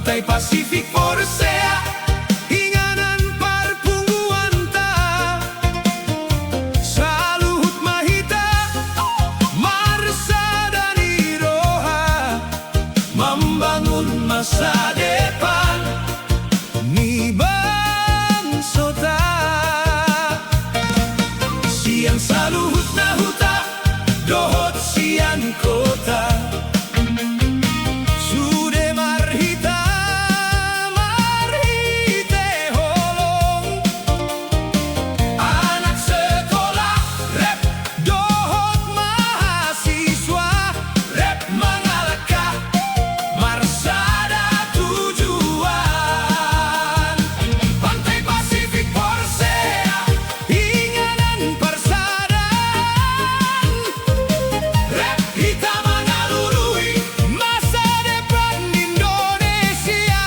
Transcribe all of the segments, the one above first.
Pantai Pasifik Porsea, Inganan Parpungguanta, Saluhut Mahita, Marsada Niroha, membangun masa depan ni bangsota. Sian Saluhut Nahuta, Dohot Sian Kota, Sude Marhita, Marhite Holong, anak sekolah rep, dohot mahasiswa rep mengalahkan Marsada tujuan. Pantai Pasifik Porsea, Inganan persaudaraan, rep kita mengalului masa depan Indonesia.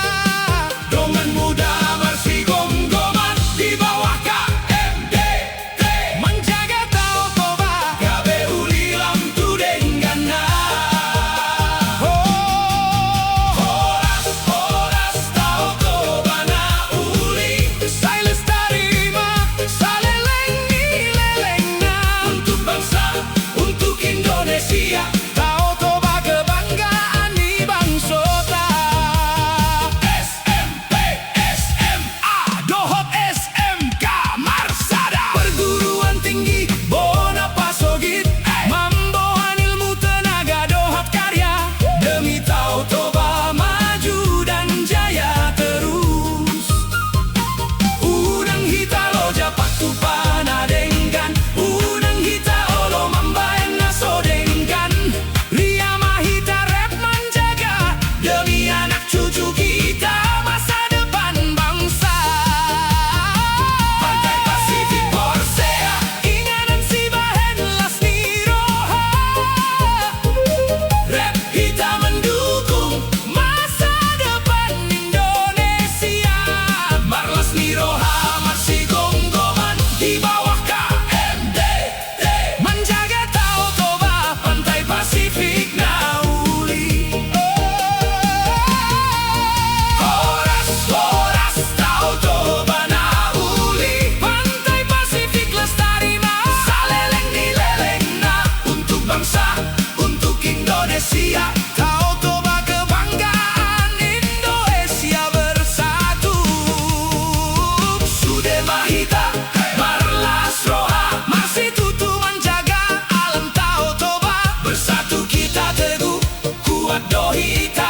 Dongan muda bersinggungan di bawah KMDT, menjaga Tao Toba gabe uli lam tu denggana. Horas Tao Toba na uli, sai lestari ma saleleng ni lelengna. Untuk bangsa, untuk Indonesia, Tao Toba kebanggaan ni bangsota. SMP, SMA, Dohot SMK, Marsada, perguruan tinggi Bonapasogit, mambohan ilmu tenaga dohot karya, demi Tao Toba maju dan jaya terus. Unang hita loja paktu panadenggan, unang hita olo mambaen naso denggan, Ria Mahita rep menjaga demi anak cucu kita masa depan bangsa. Pantai Pasifik Porsea, Inganan si Bahen Lasni Roha, rep kita mendukung masa depan Indonesia. Lasni Roha masih gonggoman di bawah KMDT, menjaga Tao Toba Pantai Pasifik nauli. Horas Tao Toba nauli, Pantai Pasifik lestari ma saleleng ni lelengna. Untuk bangsa, untuk Indonesia, Tao Toba kebanggaan Indonesia bersatu. Sude Mahita, Marlas Roha, masih tutu menjaga alam Tao Toba. Bersatu kita teguh, kuat dohita.